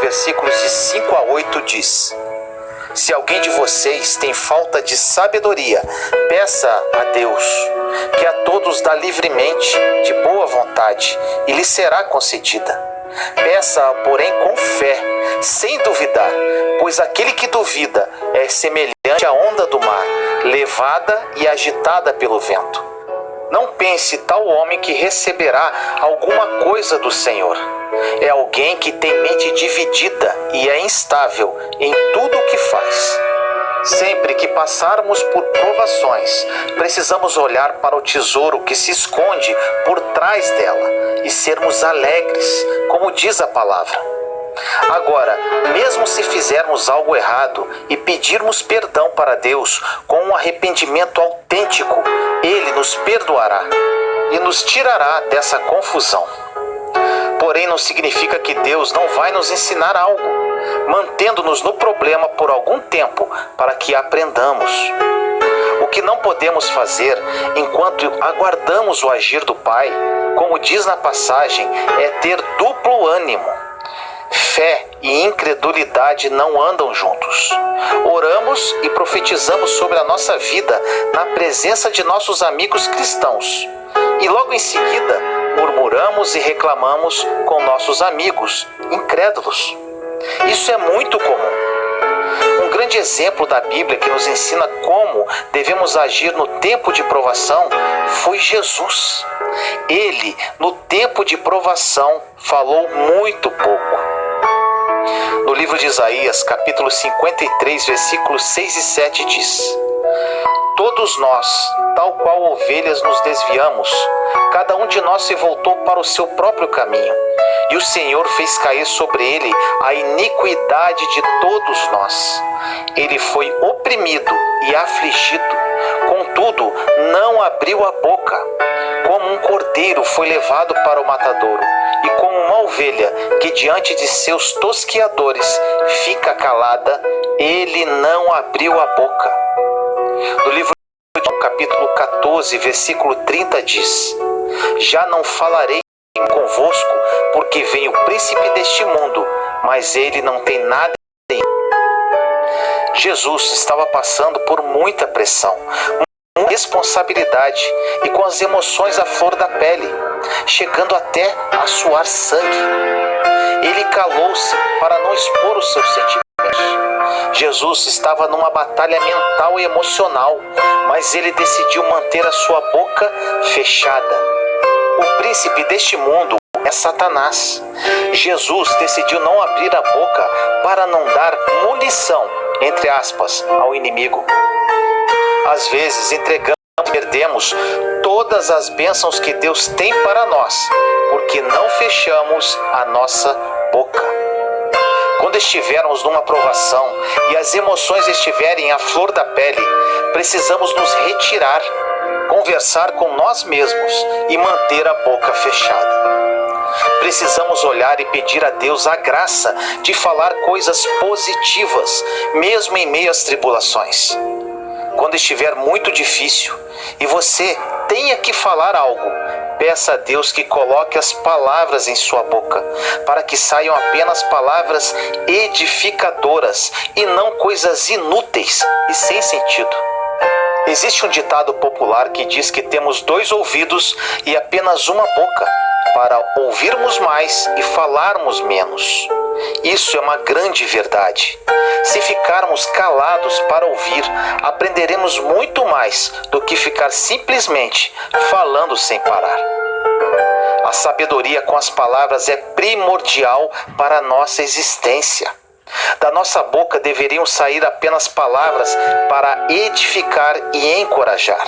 versículos de 5 a 8 diz: Se alguém de vocês tem falta de sabedoria, peça a Deus, que a todos dá livremente, de boa vontade, e lhe será concedida. Peça-a, porém, com fé, sem duvidar, pois aquele que duvida é semelhante à onda do mar, levada e agitada pelo vento. Não pense tal homem que receberá alguma coisa do Senhor. É alguém que tem mente dividida e é instável em tudo o que faz. Sempre que passarmos por provações, precisamos olhar para o tesouro que se esconde por trás dela e sermos alegres, como diz a palavra. Agora, mesmo se fizermos algo errado e pedirmos perdão para Deus com um arrependimento autêntico, Ele nos perdoará e nos tirará dessa confusão. Porém, não significa que Deus não vai nos ensinar algo, mantendo-nos no problema por algum tempo para que aprendamos. O que não podemos fazer enquanto aguardamos o agir do Pai, como diz na passagem, é ter duplo ânimo. Fé e incredulidade não andam juntos. Oramos e profetizamos sobre a nossa vida na presença de nossos amigos cristãos. E logo em seguida, murmuramos e reclamamos com nossos amigos incrédulos. Isso é muito comum. Um grande exemplo da Bíblia que nos ensina como devemos agir no tempo de provação foi Jesus. Ele, no tempo de provação, falou muito pouco. No livro de Isaías, capítulo 53, versículos 6 e 7 diz: Todos nós, tal qual ovelhas, nos desviamos. Cada um de nós se voltou para o seu próprio caminho. E o Senhor fez cair sobre ele a iniquidade de todos nós. Ele foi oprimido e afligido. Contudo, não abriu a boca. Como um cordeiro foi levado para o matadouro. E como uma ovelha que diante de seus tosqueadores fica calada, ele não abriu a boca. No livro de João, capítulo 14, versículo 30 diz: Já não falarei convosco, porque vem o príncipe deste mundo, mas ele não tem nada em mim. Jesus estava passando por muita pressão, muita responsabilidade e com as emoções à flor da pele, chegando até a suar sangue. Ele calou-se para não expor os seus sentimentos. Jesus estava numa batalha mental e emocional, mas ele decidiu manter a sua boca fechada. O príncipe deste mundo é Satanás. Jesus decidiu não abrir a boca para não dar munição, entre aspas, ao inimigo. Às vezes entregamos e perdemos todas as bênçãos que Deus tem para nós, porque não fechamos a nossa boca. Quando estivermos numa provação e as emoções estiverem à flor da pele, precisamos nos retirar, conversar com nós mesmos e manter a boca fechada. Precisamos olhar e pedir a Deus a graça de falar coisas positivas, mesmo em meio às tribulações. Quando estiver muito difícil e você tenha que falar algo, peça a Deus que coloque as palavras em sua boca, para que saiam apenas palavras edificadoras e não coisas inúteis e sem sentido. Existe um ditado popular que diz que temos 2 ouvidos e apenas uma boca, para ouvirmos mais e falarmos menos. Isso é uma grande verdade. Se ficarmos calados para ouvir, aprenderemos muito mais do que ficar simplesmente falando sem parar. A sabedoria com as palavras é primordial para a nossa existência. Da nossa boca deveriam sair apenas palavras para edificar e encorajar.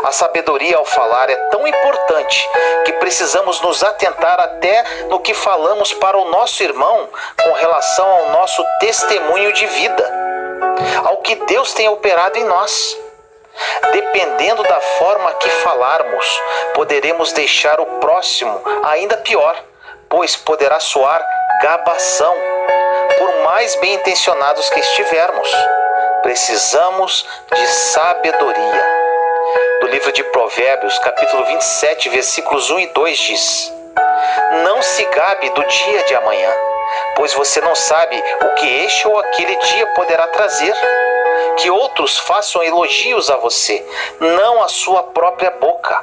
A sabedoria ao falar é tão importante que precisamos nos atentar até no que falamos para o nosso irmão com relação ao nosso testemunho de vida, ao que Deus tem operado em nós. Dependendo da forma que falarmos, poderemos deixar o próximo ainda pior, pois poderá soar gabação, por mais bem intencionados que estivermos. Precisamos de sabedoria. No livro de Provérbios, capítulo 27, versículos 1 e 2 diz: Não se gabe do dia de amanhã, pois pois você não sabe o que este ou aquele dia poderá trazer. Que outros façam elogios a você, não a sua própria boca.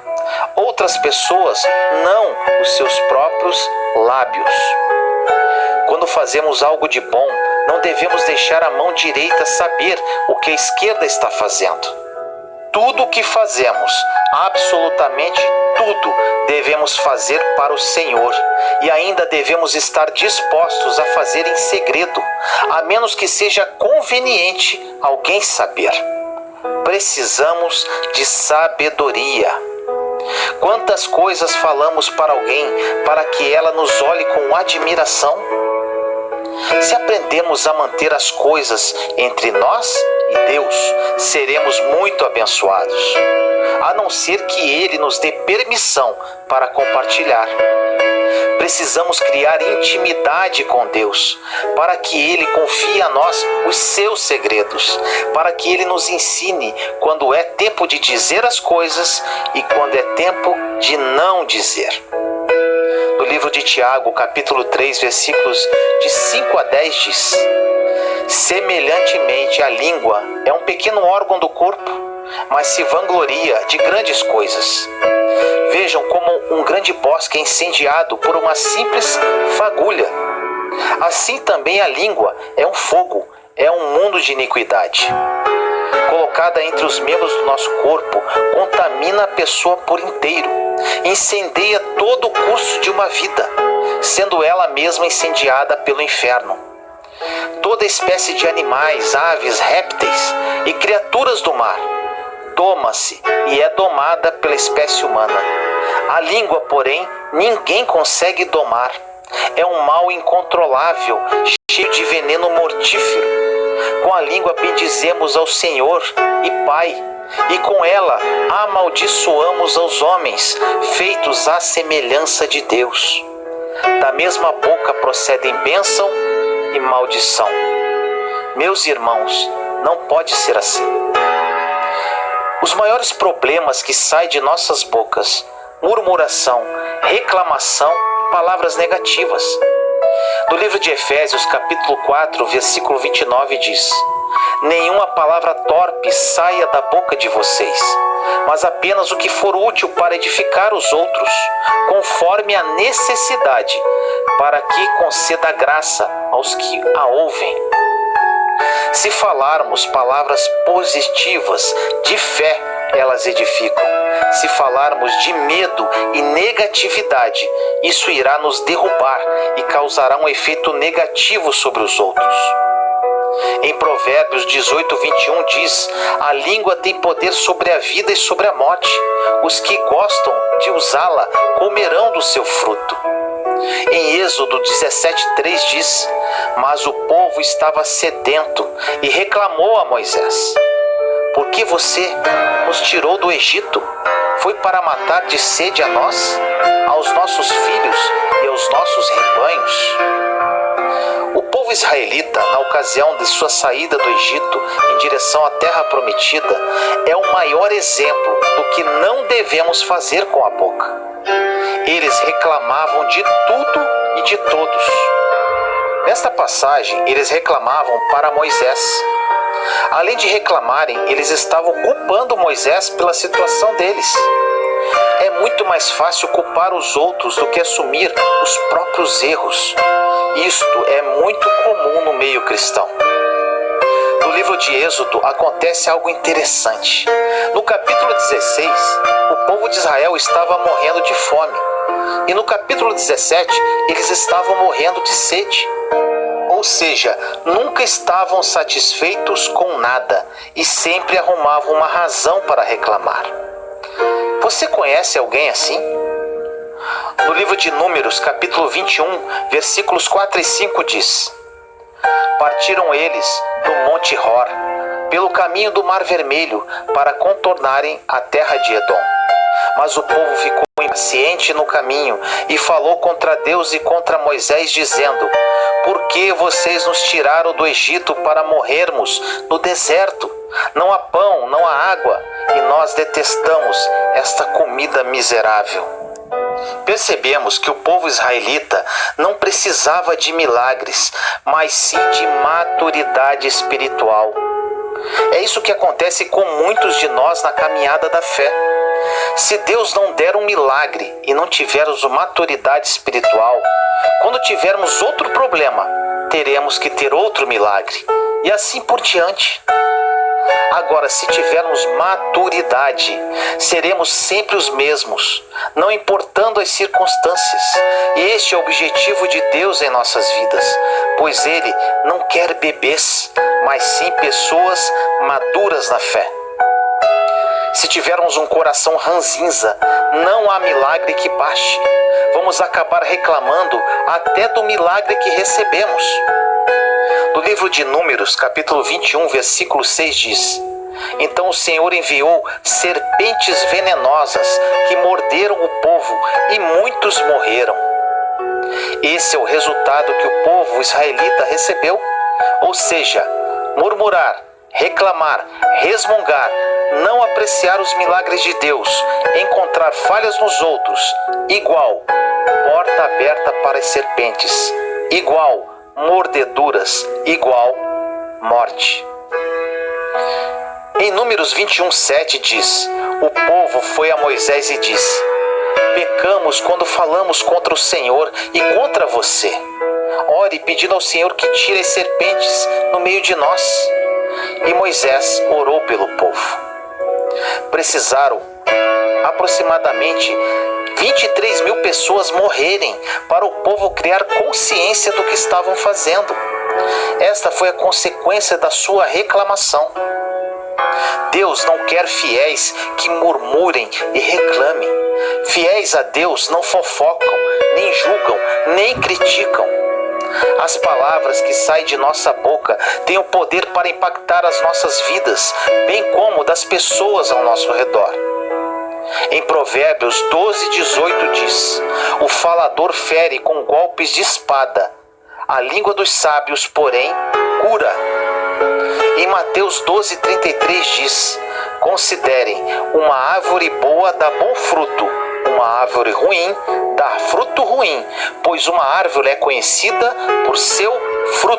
Outras pessoas, não os seus próprios lábios. Quando fazemos algo de bom, não devemos deixar a mão direita saber o que a esquerda está fazendo. Tudo o que fazemos, absolutamente tudo, devemos fazer para o Senhor, e ainda devemos estar dispostos a fazer em segredo, a menos que seja conveniente alguém saber. Precisamos de sabedoria. Quantas coisas falamos para alguém para que ela nos olhe com admiração? Se aprendemos a manter as coisas entre nós e Deus, seremos muito abençoados, a não ser que Ele nos dê permissão para compartilhar. Precisamos criar intimidade com Deus, para que Ele confie a nós os seus segredos, para que Ele nos ensine quando é tempo de dizer as coisas e quando é tempo de não dizer. No livro de Tiago, capítulo 3, versículos de 5 a 10 diz: semelhantemente, a língua é um pequeno órgão do corpo, mas se vangloria de grandes coisas. Vejam como um grande bosque é incendiado por uma simples fagulha. Assim também a língua é um fogo, é um mundo de iniquidade. Colocada entre os membros do nosso corpo, contamina a pessoa por inteiro, incendeia todo o curso de uma vida, sendo ela mesma incendiada pelo inferno. Toda espécie de animais, aves, répteis e criaturas do mar doma-se e é domada pela espécie humana. A língua, porém, ninguém consegue domar. É um mal incontrolável, cheio de veneno mortífero. Com a língua bendizemos ao Senhor e Pai, e com ela amaldiçoamos aos homens, feitos à semelhança de Deus. Da mesma boca procedem bênção e maldição. Meus irmãos, não pode ser assim. Os maiores problemas que saem de nossas bocas: murmuração, reclamação, palavras negativas. No livro de Efésios, capítulo 4, versículo 29 diz: nenhuma palavra torpe saia da boca de vocês, mas apenas o que for útil para edificar os outros, conforme a necessidade, para que conceda graça aos que a ouvem. Se falarmos palavras positivas, de fé, elas edificam. Se falarmos de medo e negatividade, isso irá nos derrubar e causará um efeito negativo sobre os outros. Em Provérbios 18, 21 diz: a língua tem poder sobre a vida e sobre a morte. Os que gostam de usá-la comerão do seu fruto. Em Êxodo 17:3 diz: mas o povo estava sedento e reclamou a Moisés: por que você nos tirou do Egito? Foi para matar de sede a nós, aos nossos filhos e aos nossos rebanhos? O povo israelita, na ocasião de sua saída do Egito em direção à terra prometida, é o maior exemplo do que não devemos fazer com a boca. Eles reclamavam de tudo e de todos. Nesta passagem, eles reclamavam para Moisés. Além de reclamarem, eles estavam culpando Moisés pela situação deles. É muito mais fácil culpar os outros do que assumir os próprios erros. Isto é muito comum no meio cristão. No livro de Êxodo acontece algo interessante. No capítulo 16, o povo de Israel estava morrendo de fome. E no capítulo 17, eles estavam morrendo de sede. Ou seja, nunca estavam satisfeitos com nada e sempre arrumavam uma razão para reclamar. Você conhece alguém assim? No livro de Números, capítulo 21, versículos 4 e 5 diz: partiram eles do Monte Hor, pelo caminho do Mar Vermelho, para contornarem a terra de Edom. Mas o povo ficou impaciente no caminho e falou contra Deus e contra Moisés, dizendo: por que vocês nos tiraram do Egito para morrermos no deserto? Não há pão, não há água, e nós detestamos esta comida miserável. Percebemos que o povo israelita não precisava de milagres, mas sim de maturidade espiritual. É isso que acontece com muitos de nós na caminhada da fé. Se Deus não der um milagre e não tivermos maturidade espiritual, quando tivermos outro problema, teremos que ter outro milagre, e assim por diante. Agora, se tivermos maturidade, seremos sempre os mesmos, não importando as circunstâncias. E este é o objetivo de Deus em nossas vidas, pois Ele não quer bebês, mas sim pessoas maduras na fé. Se tivermos um coração ranzinza, não há milagre que baste. Vamos acabar reclamando até do milagre que recebemos. No livro de Números, capítulo 21, versículo 6 diz: Então o Senhor enviou serpentes venenosas que morderam o povo e muitos morreram. Esse é o resultado que o povo israelita recebeu. Ou seja, murmurar, reclamar, resmungar, não apreciar os milagres de Deus, encontrar falhas nos outros, igual porta aberta para as serpentes, igual mordeduras, igual morte. Em Números 21:7 diz: O povo foi a Moisés e disse: Pecamos quando falamos contra o Senhor e contra você. Ore pedindo ao Senhor que tire as serpentes no meio de nós. E Moisés orou pelo povo. Precisaram aproximadamente 23 mil pessoas morrerem para o povo criar consciência do que estavam fazendo. Esta foi a consequência da sua reclamação. Deus não quer fiéis que murmurem e reclamem. Fiéis a Deus não fofocam, nem julgam, nem criticam. As palavras que saem de nossa boca têm o poder para impactar as nossas vidas, bem como das pessoas ao nosso redor. Em Provérbios 12:18 diz: O falador fere com golpes de espada, a língua dos sábios, porém, cura. Em Mateus 12:33 diz: Considerem, uma árvore boa dá bom fruto, uma árvore ruim dá fruto ruim, pois uma árvore é conhecida por seu fruto.